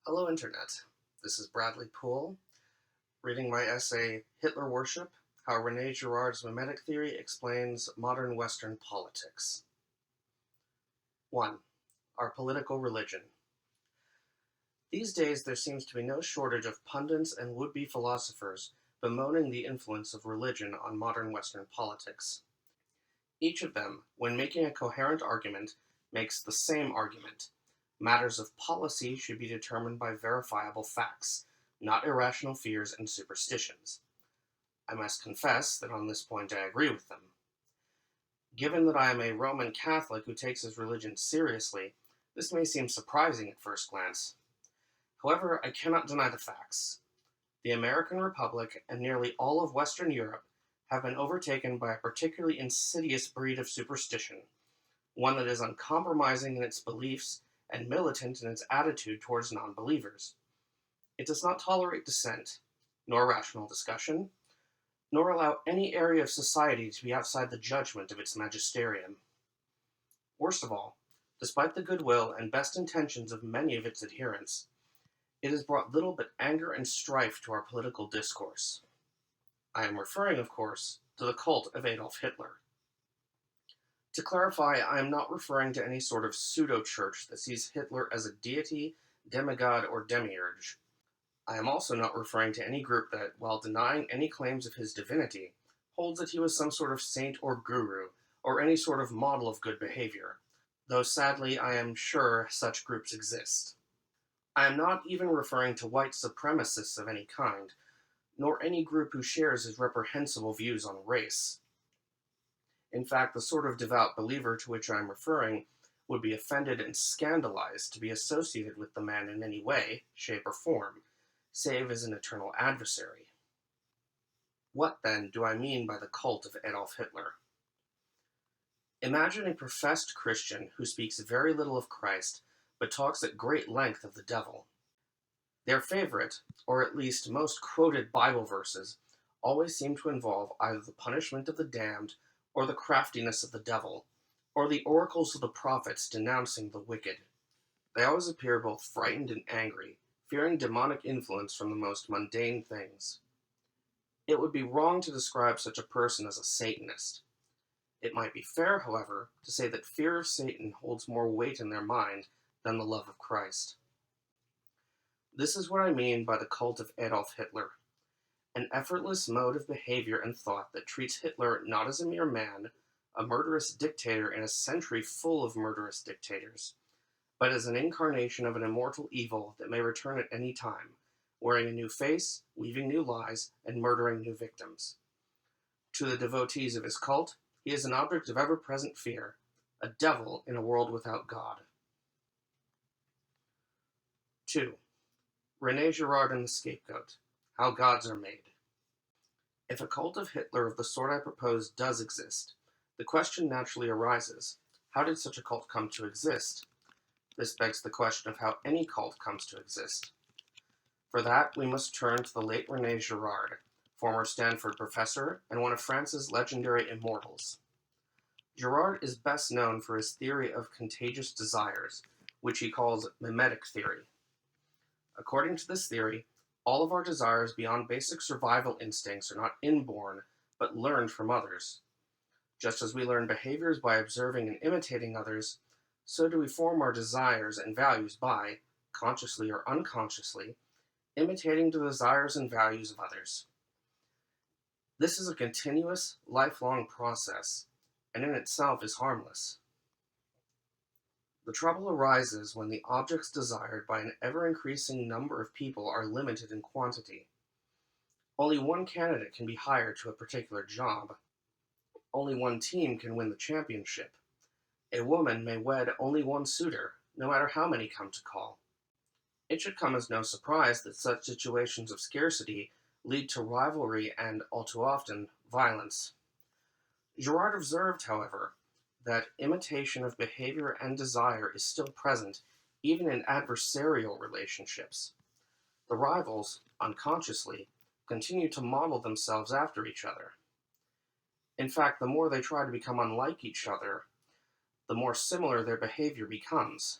Hello, Internet. This is Bradley Poole, reading my essay, Hitler Worship, How Rene Girard's Memetic Theory Explains Modern Western Politics. 1. Our Political Religion. These days there seems to be no shortage of pundits and would-be philosophers bemoaning the influence of religion on modern Western politics. Each of them, when making a coherent argument, makes the same argument. Matters of policy should be determined by verifiable facts, not irrational fears and superstitions. I must confess that on this point I agree with them. Given that I am a Roman Catholic who takes his religion seriously, this may seem surprising at first glance. However, I cannot deny the facts. The American Republic and nearly all of Western Europe have been overtaken by a particularly insidious breed of superstition, one that is uncompromising in its beliefs and militant in its attitude towards non-believers. It does not tolerate dissent, nor rational discussion, nor allow any area of society to be outside the judgment of its magisterium. Worst of all, despite the goodwill and best intentions of many of its adherents, it has brought little but anger and strife to our political discourse. I am referring, of course, to the cult of Adolf Hitler. To clarify, I am not referring to any sort of pseudo-church that sees Hitler as a deity, demigod, or demiurge. I am also not referring to any group that, while denying any claims of his divinity, holds that he was some sort of saint or guru, or any sort of model of good behavior, though sadly I am sure such groups exist. I am not even referring to white supremacists of any kind, nor any group who shares his reprehensible views on race. In fact, the sort of devout believer to which I am referring would be offended and scandalized to be associated with the man in any way, shape, or form, save as an eternal adversary. What, then, do I mean by the cult of Adolf Hitler? Imagine a professed Christian who speaks very little of Christ, but talks at great length of the devil. Their favorite, or at least most quoted Bible verses, always seem to involve either the punishment of the damned, or the craftiness of the devil, or the oracles of the prophets denouncing the wicked. They always appear both frightened and angry, fearing demonic influence from the most mundane things. It would be wrong to describe such a person as a Satanist. It might be fair, however, to say that fear of Satan holds more weight in their mind than the love of Christ. This is what I mean by the cult of Adolf Hitler. An effortless mode of behavior and thought that treats Hitler not as a mere man, a murderous dictator in a century full of murderous dictators, but as an incarnation of an immortal evil that may return at any time, wearing a new face, weaving new lies, and murdering new victims. To the devotees of his cult, he is an object of ever-present fear, a devil in a world without God. 2. Rene Girard and the Scapegoat. How gods are made. If a cult of Hitler of the sort I propose does exist, the question naturally arises, how did such a cult come to exist? This begs the question of how any cult comes to exist. For that, we must turn to the late Rene Girard, former Stanford professor and one of France's legendary immortals. Girard is best known for his theory of contagious desires, which he calls Memetic theory. According to this theory, all of our desires beyond basic survival instincts are not inborn, but learned from others. Just as we learn behaviors by observing and imitating others, so do we form our desires and values by, consciously or unconsciously, imitating the desires and values of others. This is a continuous, lifelong process, and in itself is harmless. The trouble arises when the objects desired by an ever-increasing number of people are limited in quantity. Only one candidate can be hired to a particular job. Only one team can win the championship. A woman may wed only one suitor, no matter how many come to call. It should come as no surprise that such situations of scarcity lead to rivalry and, all too often, violence. Girard observed, however, that imitation of behavior and desire is still present even in adversarial relationships. The rivals, unconsciously, continue to model themselves after each other. In fact, the more they try to become unlike each other, the more similar their behavior becomes.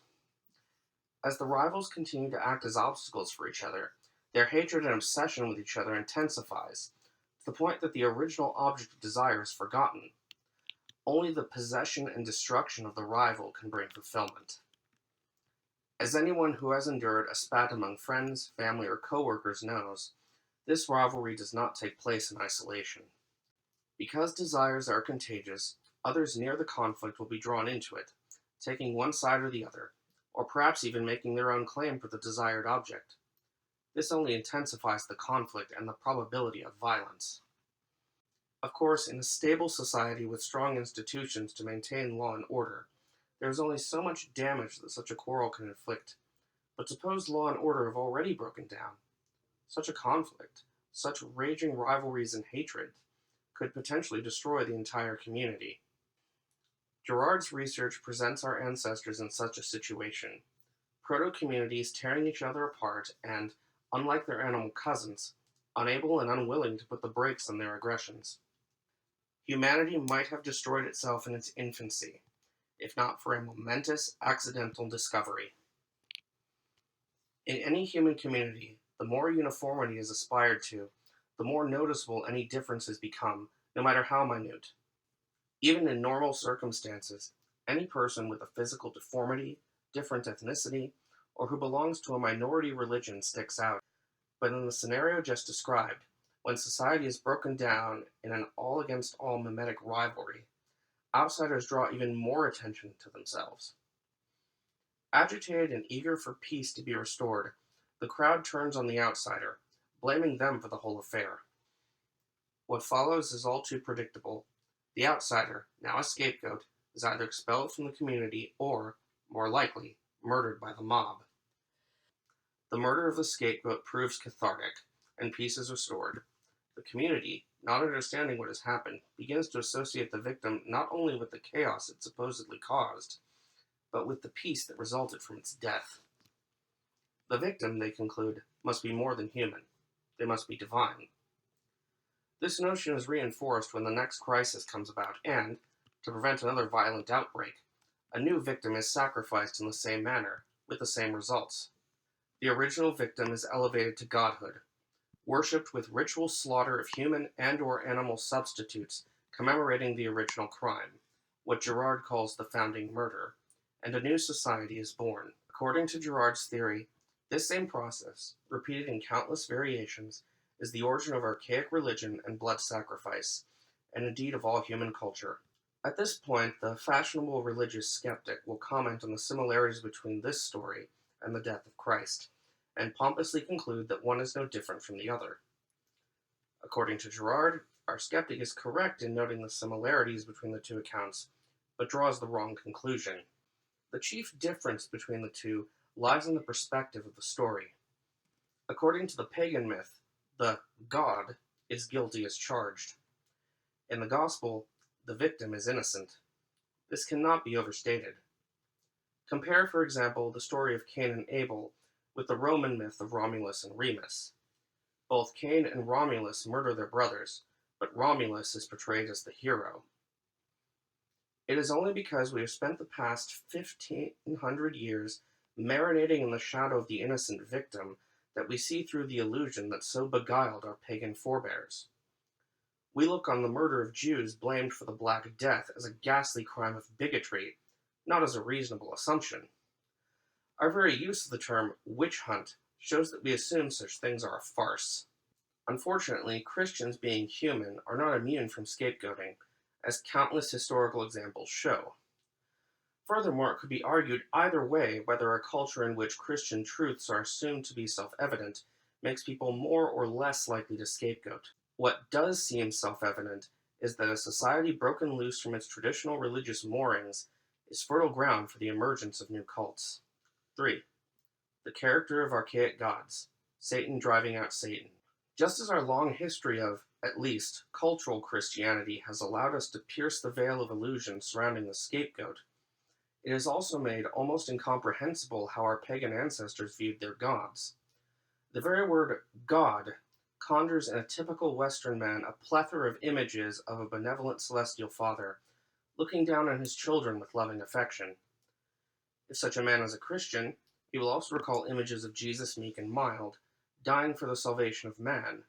As the rivals continue to act as obstacles for each other, their hatred and obsession with each other intensifies, to the point that the original object of desire is forgotten. Only the possession and destruction of the rival can bring fulfillment. As anyone who has endured a spat among friends, family, or coworkers knows, this rivalry does not take place in isolation. Because desires are contagious, others near the conflict will be drawn into it, taking one side or the other, or perhaps even making their own claim for the desired object. This only intensifies the conflict and the probability of violence. Of course, in a stable society with strong institutions to maintain law and order, there is only so much damage that such a quarrel can inflict. But suppose law and order have already broken down. Such a conflict, such raging rivalries and hatred, could potentially destroy the entire community. Girard's research presents our ancestors in such a situation. Proto-communities tearing each other apart and, unlike their animal cousins, unable and unwilling to put the brakes on their aggressions. Humanity might have destroyed itself in its infancy, if not for a momentous accidental discovery. In any human community, the more uniformity is aspired to, the more noticeable any differences become, no matter how minute. Even in normal circumstances, any person with a physical deformity, different ethnicity, or who belongs to a minority religion sticks out. But in the scenario just described, when society is broken down in an all-against-all memetic rivalry, outsiders draw even more attention to themselves. Agitated and eager for peace to be restored, the crowd turns on the outsider, blaming them for the whole affair. What follows is all too predictable. The outsider, now a scapegoat, is either expelled from the community or, more likely, murdered by the mob. The murder of the scapegoat proves cathartic, and peace is restored. The community, not understanding what has happened, begins to associate the victim not only with the chaos it supposedly caused, but with the peace that resulted from its death. The victim, they conclude, must be more than human. They must be divine. This notion is reinforced when the next crisis comes about and, to prevent another violent outbreak, a new victim is sacrificed in the same manner, with the same results. The original victim is elevated to godhood, worshipped with ritual slaughter of human and/or animal substitutes commemorating the original crime, what Girard calls the founding murder, and a new society is born. According to Girard's theory, this same process, repeated in countless variations, is the origin of archaic religion and blood sacrifice, and indeed of all human culture. At this point, the fashionable religious skeptic will comment on the similarities between this story and the death of Christ, and pompously conclude that one is no different from the other. According to Girard, our skeptic is correct in noting the similarities between the two accounts, but draws the wrong conclusion. The chief difference between the two lies in the perspective of the story. According to the pagan myth, the god is guilty as charged. In the gospel, the victim is innocent. This cannot be overstated. Compare, for example, the story of Cain and Abel with the Roman myth of Romulus and Remus. Both Cain and Romulus murder their brothers, but Romulus is portrayed as the hero. It is only because we have spent the past 1,500 years marinating in the shadow of the innocent victim that we see through the illusion that so beguiled our pagan forebears. We look on the murder of Jews blamed for the Black Death as a ghastly crime of bigotry, not as a reasonable assumption. Our very use of the term witch hunt shows that we assume such things are a farce. Unfortunately, Christians, being human, are not immune from scapegoating, as countless historical examples show. Furthermore, it could be argued either way whether a culture in which Christian truths are assumed to be self-evident makes people more or less likely to scapegoat. What does seem self-evident is that a society broken loose from its traditional religious moorings is fertile ground for the emergence of new cults. 3. The character of archaic gods, Satan driving out Satan. Just as our long history of, at least, cultural Christianity has allowed us to pierce the veil of illusion surrounding the scapegoat, it has also made almost incomprehensible how our pagan ancestors viewed their gods. The very word God conjures in a typical Western man a plethora of images of a benevolent celestial father, looking down on his children with loving affection. If such a man is a Christian, He will also recall images of Jesus meek and mild, dying for the salvation of man,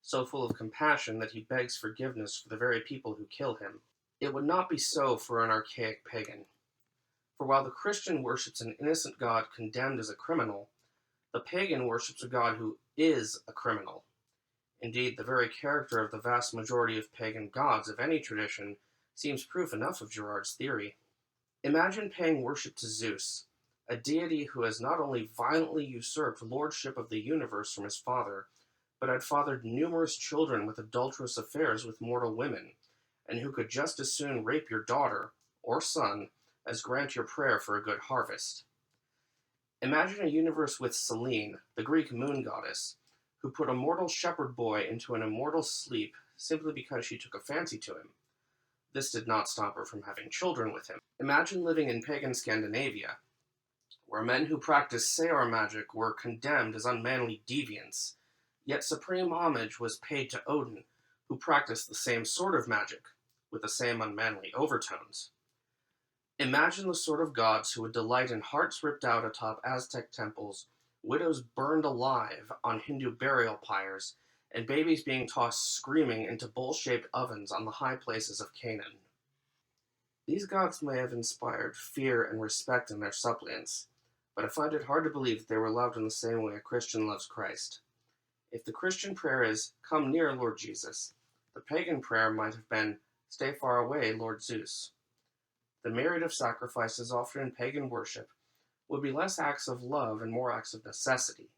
so full of compassion that he begs forgiveness for the very people who kill him. It would not be so for an archaic pagan. For while the Christian worships an innocent God condemned as a criminal, the pagan worships a God who is a criminal. Indeed, the very character of the vast majority of pagan gods of any tradition seems proof enough of Girard's theory. Imagine paying worship to Zeus, a deity who has not only violently usurped lordship of the universe from his father, but had fathered numerous children with adulterous affairs with mortal women, and who could just as soon rape your daughter, or son, as grant your prayer for a good harvest. Imagine a universe with Selene, the Greek moon goddess, who put a mortal shepherd boy into an immortal sleep simply because she took a fancy to him. This did not stop her from having children with him. Imagine living in pagan Scandinavia, where men who practiced Seor magic were condemned as unmanly deviants, yet supreme homage was paid to Odin, who practiced the same sort of magic, with the same unmanly overtones. Imagine the sort of gods who would delight in hearts ripped out atop Aztec temples, widows burned alive on Hindu burial pyres, and babies being tossed screaming into bowl-shaped ovens on the high places of Canaan. These gods may have inspired fear and respect in their suppliants, but I find it hard to believe that they were loved in the same way a Christian loves Christ. If the Christian prayer is, "Come near, Lord Jesus," the pagan prayer might have been, "Stay far away, Lord Zeus." The myriad of sacrifices offered in pagan worship would be less acts of love and more acts of necessity,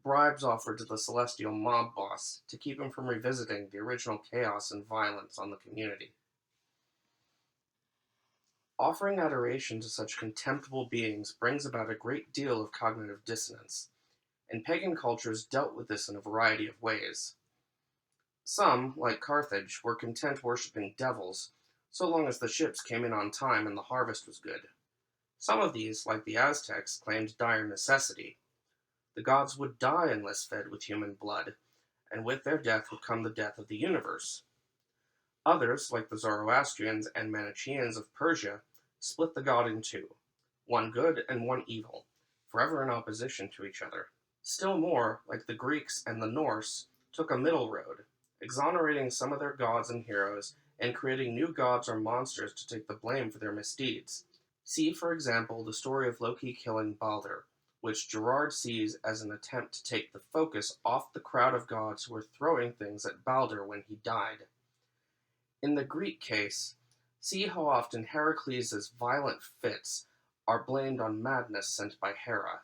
bribes offered to the celestial mob boss to keep him from revisiting the original chaos and violence on the community. Offering adoration to such contemptible beings brings about a great deal of cognitive dissonance, and pagan cultures dealt with this in a variety of ways. Some, like Carthage, were content worshipping devils, so long as the ships came in on time and the harvest was good. Some of these, like the Aztecs, claimed dire necessity. The gods would die unless fed with human blood, and with their death would come the death of the universe. Others, like the Zoroastrians and Manichaeans of Persia, split the god in two, one good and one evil, forever in opposition to each other. Still more, like the Greeks and the Norse, took a middle road, exonerating some of their gods and heroes and creating new gods or monsters to take the blame for their misdeeds. See, for example, the story of Loki killing Balder, which Girard sees as an attempt to take the focus off the crowd of gods who were throwing things at Balder when he died. In the Greek case, see how often Heracles' violent fits are blamed on madness sent by Hera.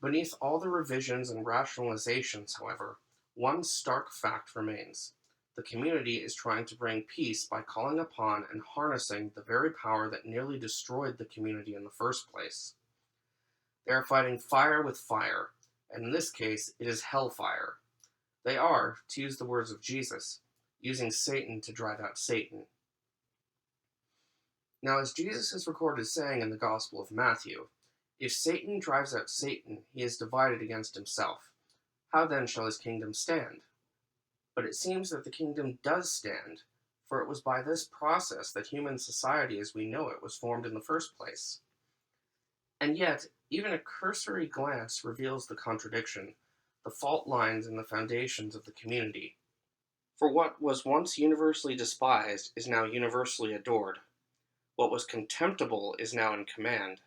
Beneath all the revisions and rationalizations, however, one stark fact remains. The community is trying to bring peace by calling upon and harnessing the very power that nearly destroyed the community in the first place. They are fighting fire with fire, and in this case, it is hellfire. They are, to use the words of Jesus, using Satan to drive out Satan. Now, as Jesus is recorded saying in the Gospel of Matthew, if Satan drives out Satan, he is divided against himself. How then shall his kingdom stand? But it seems that the kingdom does stand, for it was by this process that human society as we know it was formed in the first place. And yet, even a cursory glance reveals the contradiction, the fault lines in the foundations of the community. For what was once universally despised is now universally adored. What was contemptible is now in command.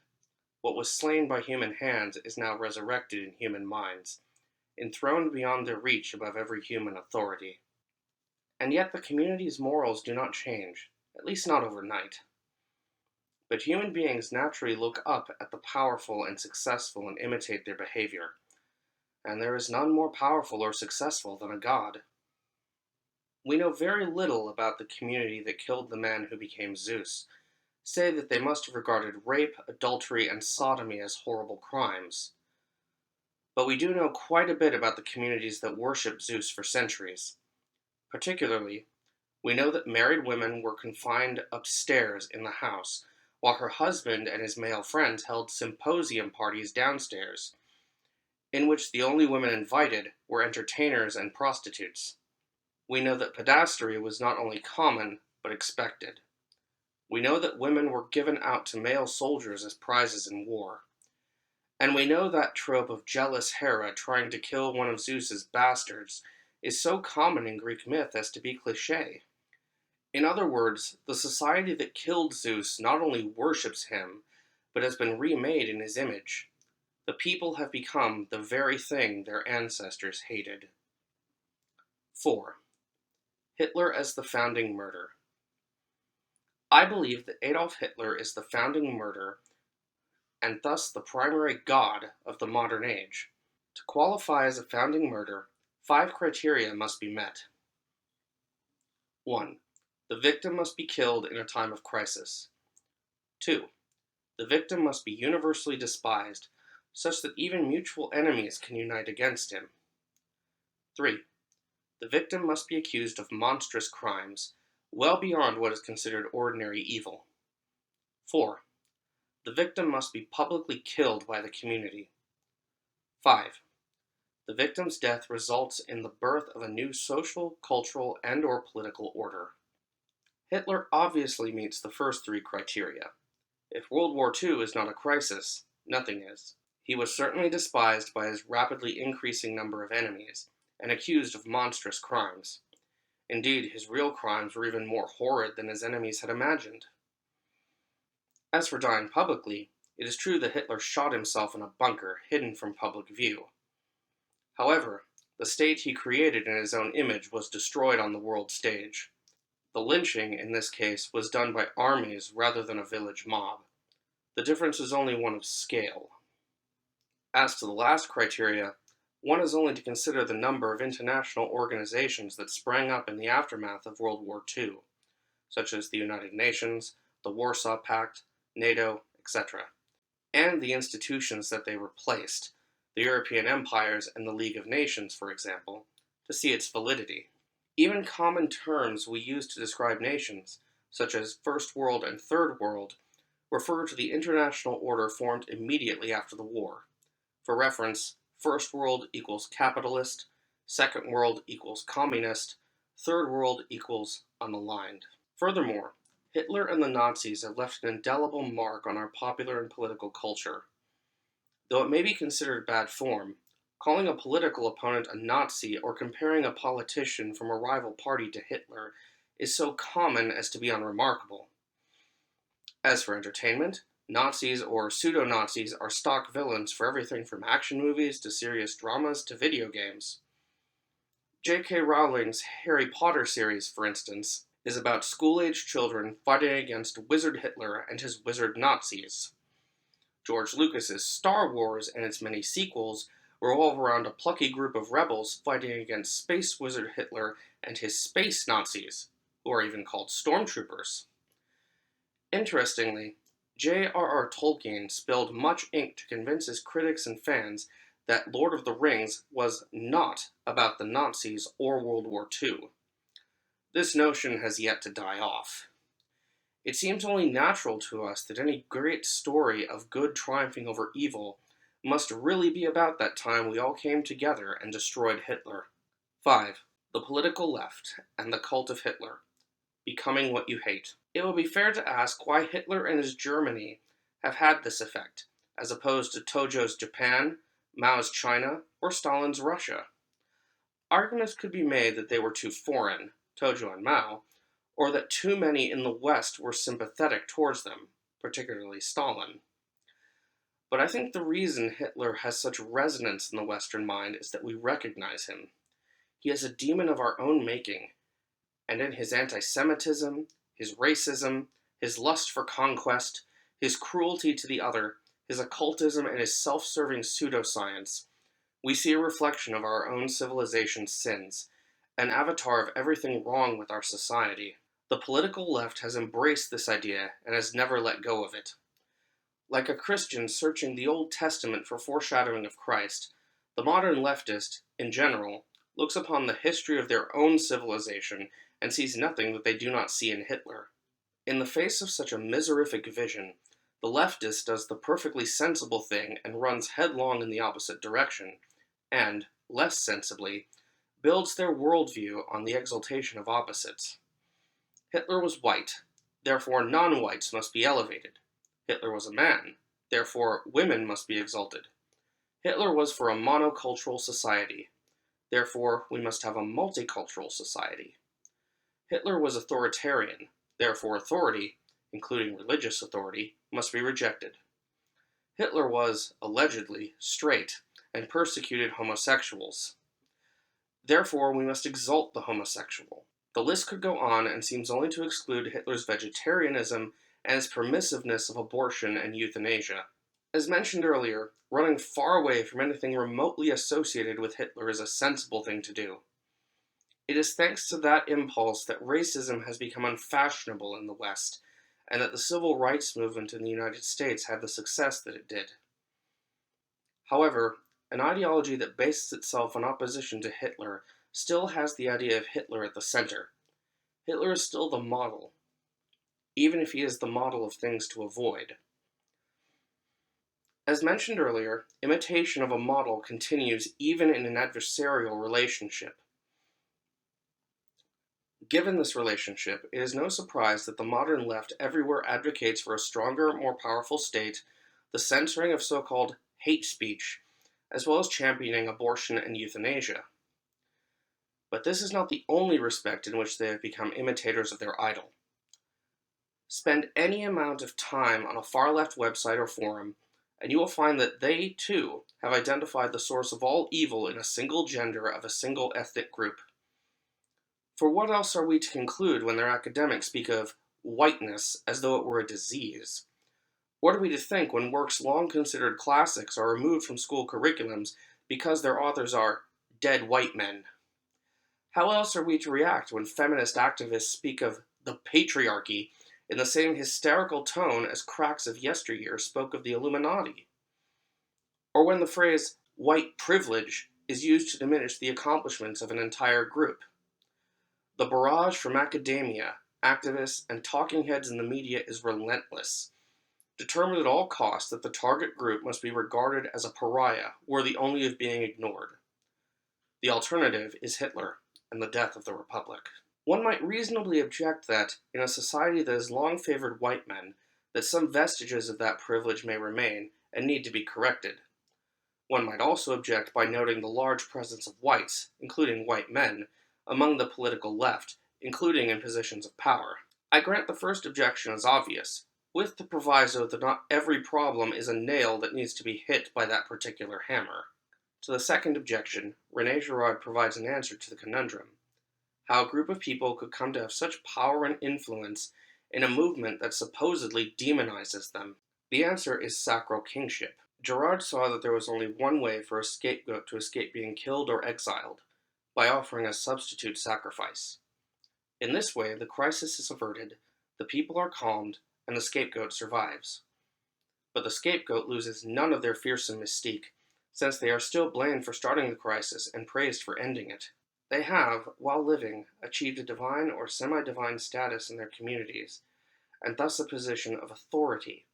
What was slain by human hands is now resurrected in human minds, enthroned beyond their reach above every human authority. And yet the community's morals do not change, at least not overnight. But human beings naturally look up at the powerful and successful and imitate their behavior. And there is none more powerful or successful than a god. We know very little about the community that killed the man who became Zeus, save that they must have regarded rape, adultery, and sodomy as horrible crimes. But we do know quite a bit about the communities that worshipped Zeus for centuries. Particularly, we know that married women were confined upstairs in the house, while her husband and his male friends held symposium parties downstairs, in which the only women invited were entertainers and prostitutes. We know that pederasty was not only common, but expected. We know that women were given out to male soldiers as prizes in war. And we know that trope of jealous Hera trying to kill one of Zeus's bastards is so common in Greek myth as to be cliché. In other words, the society that killed Zeus not only worships him, but has been remade in his image. The people have become the very thing their ancestors hated. 4. Hitler as the founding murder. I believe that Adolf Hitler is the founding murderer and thus the primary god of the modern age. To qualify as a founding murder, 5 criteria must be met. 1. The victim must be killed in a time of crisis. 2. The victim must be universally despised, such that even mutual enemies can unite against him. 3. The victim must be accused of monstrous crimes, well beyond what is considered ordinary evil. 4. The victim must be publicly killed by the community. 5. The victim's death results in the birth of a new social, cultural, and/or political order. Hitler obviously meets the first 3 criteria. If World War II is not a crisis, nothing is. He was certainly despised by his rapidly increasing number of enemies, and accused of monstrous crimes. Indeed, his real crimes were even more horrid than his enemies had imagined. As for dying publicly, it is true that Hitler shot himself in a bunker hidden from public view. However, the state he created in his own image was destroyed on the world stage. The lynching, in this case, was done by armies rather than a village mob. The difference is only one of scale. As to the last criteria, one is only to consider the number of international organizations that sprang up in the aftermath of World War II, such as the United Nations, the Warsaw Pact, NATO, etc., and the institutions that they replaced, the European empires and the League of Nations, for example, to see its validity. Even common terms we use to describe nations, such as First World and Third World, refer to the international order formed immediately after the war. For reference, First World equals capitalist, Second World equals communist, Third World equals unaligned. Furthermore, Hitler and the Nazis have left an indelible mark on our popular and political culture. Though it may be considered bad form, calling a political opponent a Nazi or comparing a politician from a rival party to Hitler is so common as to be unremarkable. As for entertainment, Nazis or pseudo-Nazis are stock villains for everything from action movies to serious dramas to video games. J.K. Rowling's Harry Potter series, for instance, is about school-aged children fighting against Wizard Hitler and his wizard Nazis. George Lucas's Star Wars and its many sequels revolve around a plucky group of rebels fighting against Space Wizard Hitler and his space Nazis, who are even called stormtroopers. Interestingly, J.R.R. Tolkien spilled much ink to convince his critics and fans that Lord of the Rings was not about the Nazis or World War II. This notion has yet to die off. It seems only natural to us that any great story of good triumphing over evil must really be about that time we all came together and destroyed Hitler. 5. The political left and the cult of Hitler. Becoming what you hate. It will be fair to ask why Hitler and his Germany have had this effect, as opposed to Tojo's Japan, Mao's China, or Stalin's Russia. Arguments could be made that they were too foreign, Tojo and Mao, or that too many in the West were sympathetic towards them, particularly Stalin. But I think the reason Hitler has such resonance in the Western mind is that we recognize him. He is a demon of our own making, and in his anti-Semitism, his racism, his lust for conquest, his cruelty to the other, his occultism, and his self-serving pseudoscience, we see a reflection of our own civilization's sins, an avatar of everything wrong with our society. The political left has embraced this idea and has never let go of it. Like a Christian searching the Old Testament for foreshadowing of Christ, the modern leftist, in general, looks upon the history of their own civilization and sees nothing that they do not see in Hitler. In the face of such a miserific vision, the leftist does the perfectly sensible thing and runs headlong in the opposite direction, and, less sensibly, builds their worldview on the exaltation of opposites. Hitler was white, therefore non-whites must be elevated. Hitler was a man, therefore women must be exalted. Hitler was for a monocultural society. Therefore, we must have a multicultural society. Hitler was authoritarian. Therefore, authority, including religious authority, must be rejected. Hitler was, allegedly, straight and persecuted homosexuals. Therefore, we must exalt the homosexual. The list could go on and seems only to exclude Hitler's vegetarianism and his permissiveness of abortion and euthanasia. As mentioned earlier, running far away from anything remotely associated with Hitler is a sensible thing to do. It is thanks to that impulse that racism has become unfashionable in the West, and that the civil rights movement in the United States had the success that it did. However, an ideology that bases itself on opposition to Hitler still has the idea of Hitler at the center. Hitler is still the model, even if he is the model of things to avoid. As mentioned earlier, imitation of a model continues even in an adversarial relationship. Given this relationship, it is no surprise that the modern left everywhere advocates for a stronger, more powerful state, the censoring of so-called hate speech, as well as championing abortion and euthanasia. But this is not the only respect in which they have become imitators of their idol. Spend any amount of time on a far-left website or forum, and you will find that they, too, have identified the source of all evil in a single gender of a single ethnic group. For what else are we to conclude when their academics speak of whiteness as though it were a disease? What are we to think when works long considered classics are removed from school curriculums because their authors are dead white men? How else are we to react when feminist activists speak of the patriarchy in the same hysterical tone as cracks of yesteryear spoke of the Illuminati? Or when the phrase white privilege is used to diminish the accomplishments of an entire group? The barrage from academia, activists, and talking heads in the media is relentless, determined at all costs that the target group must be regarded as a pariah, worthy only of being ignored. The alternative is Hitler and the death of the Republic. One might reasonably object that, in a society that has long favored white men, that some vestiges of that privilege may remain and need to be corrected. One might also object by noting the large presence of whites, including white men, among the political left, including in positions of power. I grant the first objection is obvious, with the proviso that not every problem is a nail that needs to be hit by that particular hammer. To the second objection, Rene Girard provides an answer to the conundrum: how a group of people could come to have such power and influence in a movement that supposedly demonizes them. The answer is sacral kingship. Girard saw that there was only one way for a scapegoat to escape being killed or exiled: by offering a substitute sacrifice. In this way, the crisis is averted, the people are calmed, and the scapegoat survives. But the scapegoat loses none of their fearsome mystique, since they are still blamed for starting the crisis and praised for ending it. They have, while living, achieved a divine or semi-divine status in their communities, and thus a position of authority,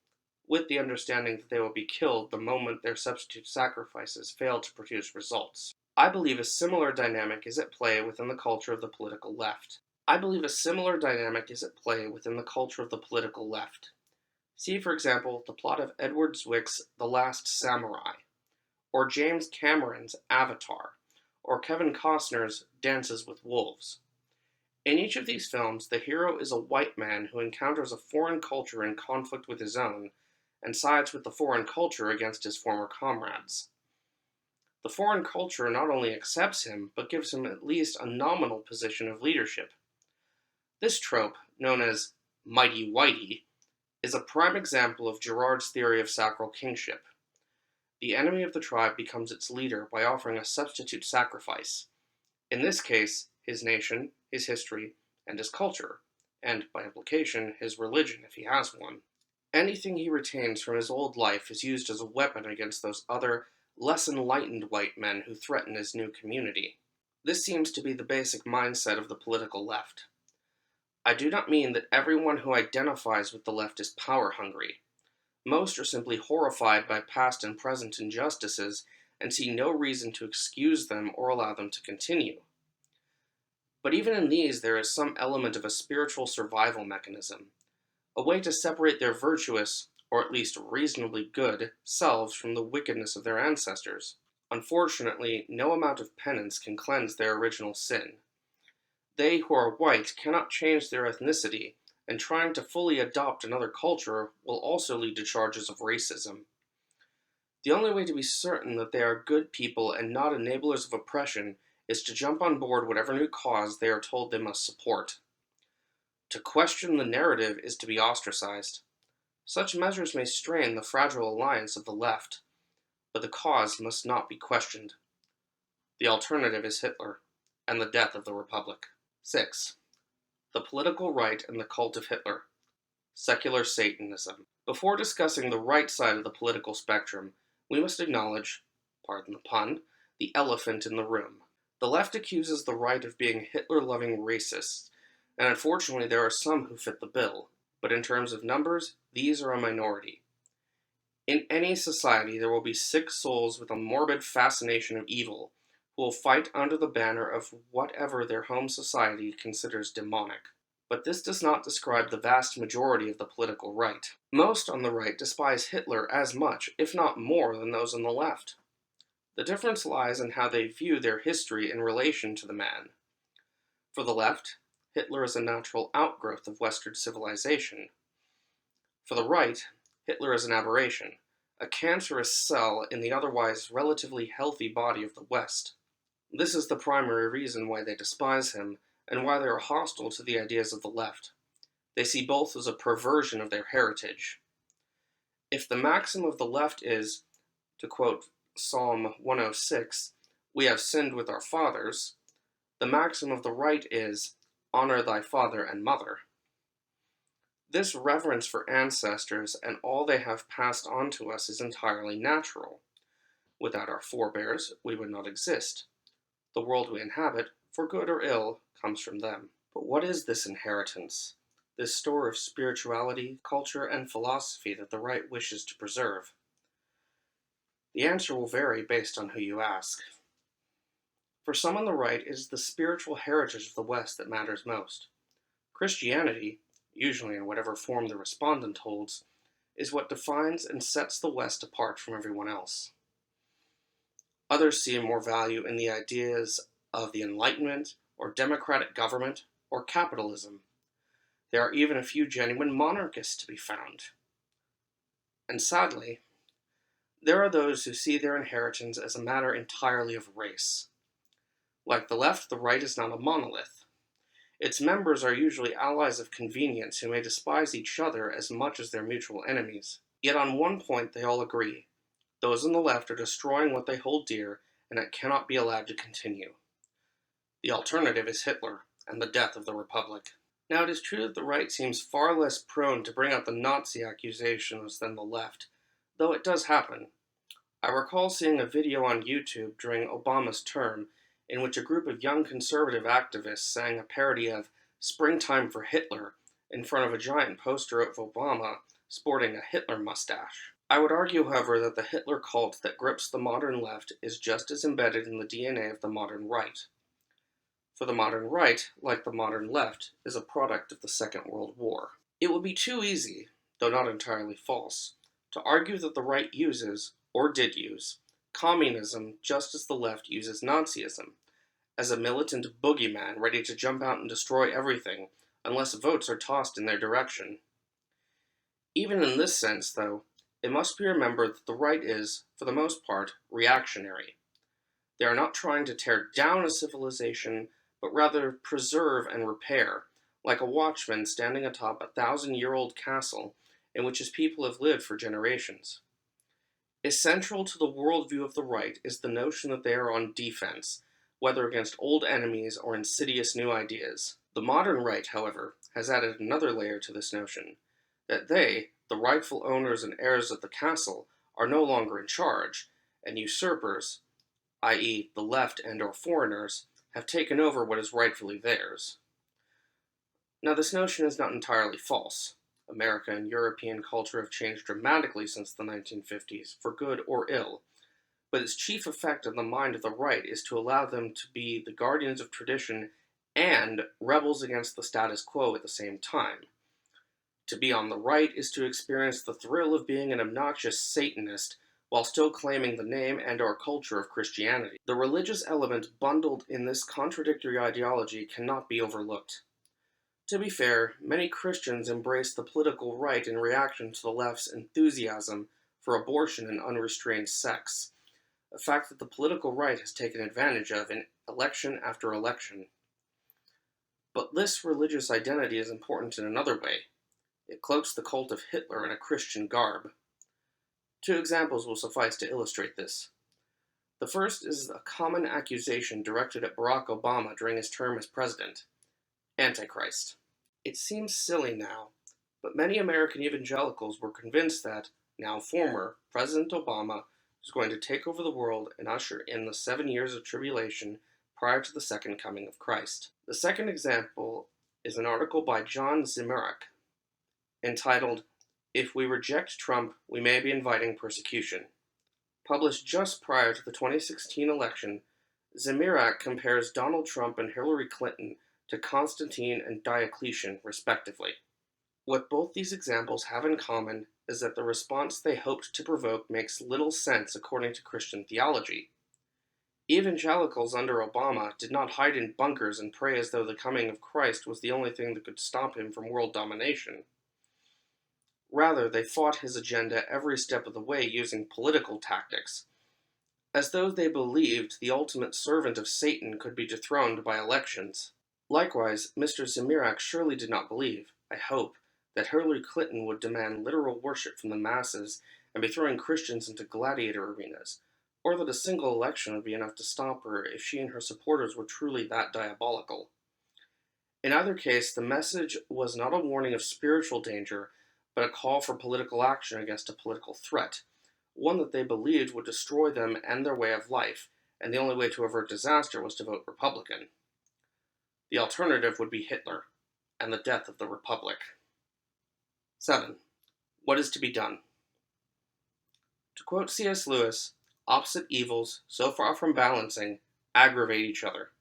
with the understanding that they will be killed the moment their substitute sacrifices fail to produce results. I believe a similar dynamic is at play within the culture of the political left. See, for example, the plot of Edward Zwick's The Last Samurai, or James Cameron's Avatar, or Kevin Costner's Dances with Wolves. In each of these films, the hero is a white man who encounters a foreign culture in conflict with his own, and sides with the foreign culture against his former comrades. The foreign culture not only accepts him, but gives him at least a nominal position of leadership. This trope, known as Mighty Whitey, is a prime example of Girard's theory of sacral kingship. The enemy of the tribe becomes its leader by offering a substitute sacrifice, in this case, his nation, his history, and his culture, and, by implication, his religion if he has one. Anything he retains from his old life is used as a weapon against those other, less enlightened white men who threaten his new community. This seems to be the basic mindset of the political left. I do not mean that everyone who identifies with the left is power-hungry. Most are simply horrified by past and present injustices and see no reason to excuse them or allow them to continue. But even in these, there is some element of a spiritual survival mechanism, a way to separate their virtuous, or at least reasonably good, selves from the wickedness of their ancestors. Unfortunately, no amount of penance can cleanse their original sin. They who are white cannot change their ethnicity, and trying to fully adopt another culture will also lead to charges of racism. The only way to be certain that they are good people and not enablers of oppression is to jump on board whatever new cause they are told they must support. To question the narrative is to be ostracized. Such measures may strain the fragile alliance of the left, but the cause must not be questioned. The alternative is Hitler and the death of the Republic. 6. The political right and the cult of Hitler. Secular Satanism. Before discussing the right side of the political spectrum, we must acknowledge, pardon the pun, the elephant in the room. The left accuses the right of being Hitler-loving racists, and unfortunately there are some who fit the bill, but in terms of numbers, these are a minority. In any society there will be sick souls with a morbid fascination of evil, who will fight under the banner of whatever their home society considers demonic. But this does not describe the vast majority of the political right. Most on the right despise Hitler as much, if not more, than those on the left. The difference lies in how they view their history in relation to the man. For the left, Hitler is a natural outgrowth of Western civilization. For the right, Hitler is an aberration, a cancerous cell in the otherwise relatively healthy body of the West. This is the primary reason why they despise him, and why they are hostile to the ideas of the left. They see both as a perversion of their heritage. If the maxim of the left is, to quote Psalm 106, "We have sinned with our fathers," the maxim of the right is, "Honor thy father and mother." This reverence for ancestors and all they have passed on to us is entirely natural. Without our forebears, we would not exist. The world we inhabit, for good or ill, comes from them. But what is this inheritance, this store of spirituality, culture, and philosophy that the right wishes to preserve? The answer will vary based on who you ask. For some on the right, it is the spiritual heritage of the West that matters most. Christianity, usually in whatever form the respondent holds, is what defines and sets the West apart from everyone else. Others see more value in the ideas of the Enlightenment, or democratic government, or capitalism. There are even a few genuine monarchists to be found. And sadly, there are those who see their inheritance as a matter entirely of race. Like the left, the right is not a monolith. Its members are usually allies of convenience who may despise each other as much as their mutual enemies. Yet on one point they all agree. Those on the left are destroying what they hold dear, and it cannot be allowed to continue. The alternative is Hitler and the death of the Republic. Now, it is true that the right seems far less prone to bring out the Nazi accusations than the left, though it does happen. I recall seeing a video on YouTube during Obama's term in which a group of young conservative activists sang a parody of "Springtime for Hitler" in front of a giant poster of Obama sporting a Hitler mustache. I would argue, however, that the Hitler cult that grips the modern left is just as embedded in the DNA of the modern right. For the modern right, like the modern left, is a product of the Second World War. It would be too easy, though not entirely false, to argue that the right uses, or did use, communism just as the left uses Nazism, as a militant boogeyman ready to jump out and destroy everything unless votes are tossed in their direction. Even in this sense, though, it must be remembered that the right is, for the most part, reactionary. They are not trying to tear down a civilization, but rather preserve and repair, like a watchman standing atop a 1,000-year-old castle in which his people have lived for generations. Essential to the worldview of the right is the notion that they are on defense, whether against old enemies or insidious new ideas. The modern right, however, has added another layer to this notion, that they, the rightful owners and heirs of the castle, are no longer in charge, and usurpers, i.e. the left and or foreigners, have taken over what is rightfully theirs. Now, this notion is not entirely false. America and European culture have changed dramatically since the 1950s, for good or ill, but its chief effect on the mind of the right is to allow them to be the guardians of tradition and rebels against the status quo at the same time. To be on the right is to experience the thrill of being an obnoxious Satanist while still claiming the name and/or culture of Christianity. The religious element bundled in this contradictory ideology cannot be overlooked. To be fair, many Christians embrace the political right in reaction to the left's enthusiasm for abortion and unrestrained sex, a fact that the political right has taken advantage of in election after election. But this religious identity is important in another way. It cloaks the cult of Hitler in a Christian garb. Two examples will suffice to illustrate this. The first is a common accusation directed at Barack Obama during his term as president: Antichrist. It seems silly now, but many American evangelicals were convinced that, now former, President Obama was going to take over the world and usher in the 7 years of tribulation prior to the second coming of Christ. The second example is an article by John Zimmerick entitled, "If We Reject Trump, We May Be Inviting Persecution." Published just prior to the 2016 election, Zimmerick compares Donald Trump and Hillary Clinton to Constantine and Diocletian, respectively. What both these examples have in common is that the response they hoped to provoke makes little sense according to Christian theology. Evangelicals under Obama did not hide in bunkers and pray as though the coming of Christ was the only thing that could stop him from world domination. Rather, they fought his agenda every step of the way using political tactics, as though they believed the ultimate servant of Satan could be dethroned by elections. Likewise, Mr. Zimmerick surely did not believe, I hope, that Hillary Clinton would demand literal worship from the masses and be throwing Christians into gladiator arenas, or that a single election would be enough to stop her if she and her supporters were truly that diabolical. In either case, the message was not a warning of spiritual danger, but a call for political action against a political threat, one that they believed would destroy them and their way of life, and the only way to avert disaster was to vote Republican. The alternative would be Hitler, and the death of the Republic. 7. What is to be done? To quote C.S. Lewis, opposite evils, so far from balancing, aggravate each other.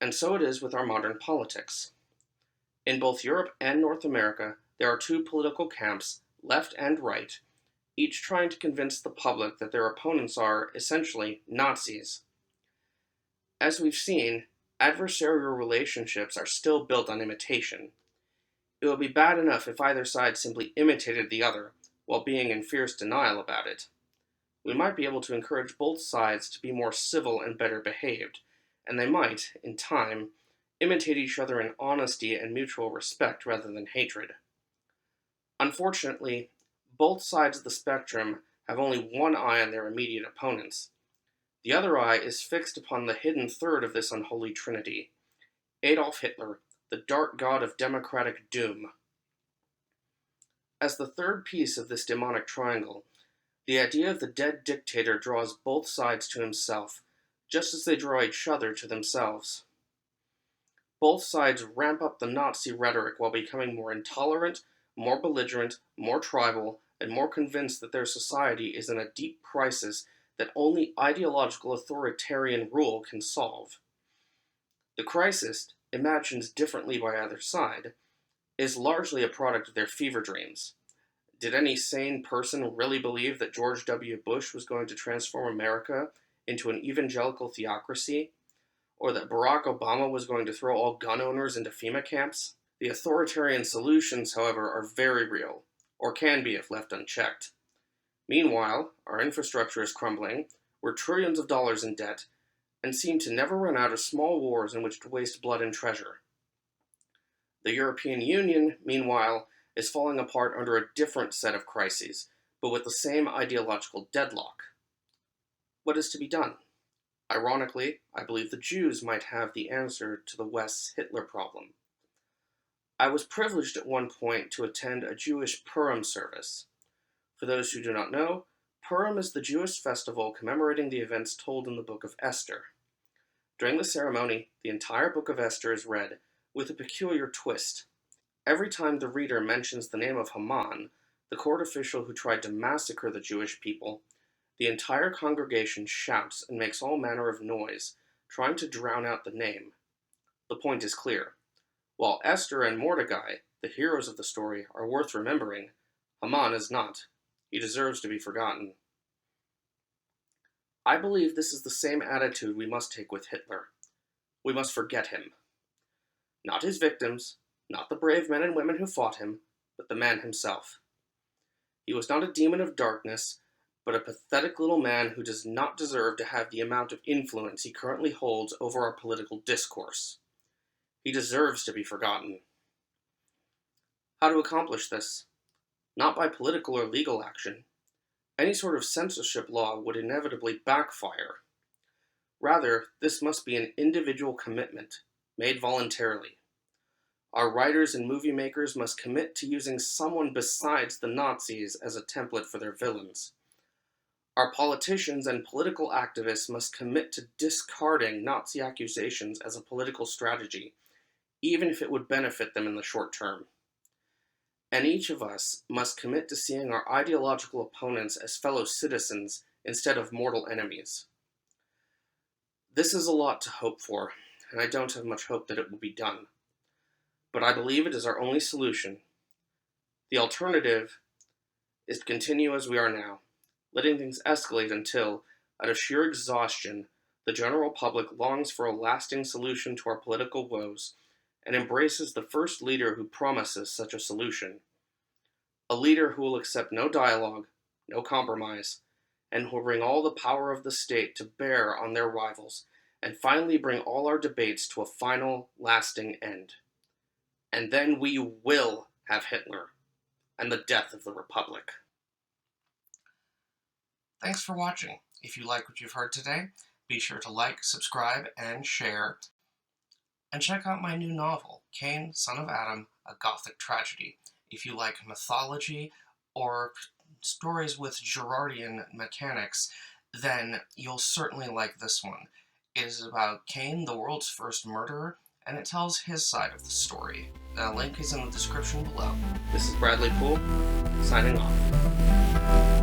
And so it is with our modern politics. In both Europe and North America, there are two political camps, left and right, each trying to convince the public that their opponents are, essentially, Nazis. As we've seen, adversarial relationships are still built on imitation. It would be bad enough if either side simply imitated the other, while being in fierce denial about it. We might be able to encourage both sides to be more civil and better behaved, and they might, in time, imitate each other in honesty and mutual respect rather than hatred. Unfortunately, both sides of the spectrum have only one eye on their immediate opponents. The other eye is fixed upon the hidden third of this unholy trinity, Adolf Hitler, the dark god of democratic doom. As the third piece of this demonic triangle, the idea of the dead dictator draws both sides to himself, just as they draw each other to themselves. Both sides ramp up the Nazi rhetoric while becoming more intolerant, more belligerent, more tribal, and more convinced that their society is in a deep crisis that only ideological authoritarian rule can solve. The crisis, imagined differently by either side, is largely a product of their fever dreams. Did any sane person really believe that George W. Bush was going to transform America into an evangelical theocracy? Or that Barack Obama was going to throw all gun owners into FEMA camps? The authoritarian solutions, however, are very real, or can be if left unchecked. Meanwhile, our infrastructure is crumbling, we're trillions of dollars in debt, and seem to never run out of small wars in which to waste blood and treasure. The European Union, meanwhile, is falling apart under a different set of crises, but with the same ideological deadlock. What is to be done? Ironically, I believe the Jews might have the answer to the West's Hitler problem. I was privileged at one point to attend a Jewish Purim service. For those who do not know, Purim is the Jewish festival commemorating the events told in the Book of Esther. During the ceremony, the entire Book of Esther is read, with a peculiar twist. Every time the reader mentions the name of Haman, the court official who tried to massacre the Jewish people, the entire congregation shouts and makes all manner of noise, trying to drown out the name. The point is clear. While Esther and Mordecai, The heroes of the story are worth remembering. Haman is not. He deserves to be forgotten. I believe this is the same attitude we must take with Hitler. We must forget him. Not his victims, not the brave men and women who fought him, but the man himself. He was not a demon of darkness, but a pathetic little man who does not deserve to have the amount of influence he currently holds over our political discourse. He deserves to be forgotten. How to accomplish this? Not by political or legal action. Any sort of censorship law would inevitably backfire. Rather, this must be an individual commitment, made voluntarily. Our writers and movie makers must commit to using someone besides the Nazis as a template for their villains. Our politicians and political activists must commit to discarding Nazi accusations as a political strategy, even if it would benefit them in the short term. And each of us must commit to seeing our ideological opponents as fellow citizens instead of mortal enemies. This is a lot to hope for, and I don't have much hope that it will be done. But I believe it is our only solution. The alternative is to continue as we are now, letting things escalate until, out of sheer exhaustion, the general public longs for a lasting solution to our political woes and embraces the first leader who promises such a solution. A leader who will accept no dialogue, no compromise, and who will bring all the power of the state to bear on their rivals, and finally bring all our debates to a final, lasting end. And then we will have Hitler, and the death of the Republic. Thanks for watching. If you like what you've heard today, be sure to like, subscribe, and share. And check out my new novel, Cain, Son of Adam, A Gothic Tragedy. If you like mythology or stories with Girardian mechanics, then you'll certainly like this one. It is about Cain, the world's first murderer, and it tells his side of the story. The link is in the description below. This is Bradley Poole, signing off.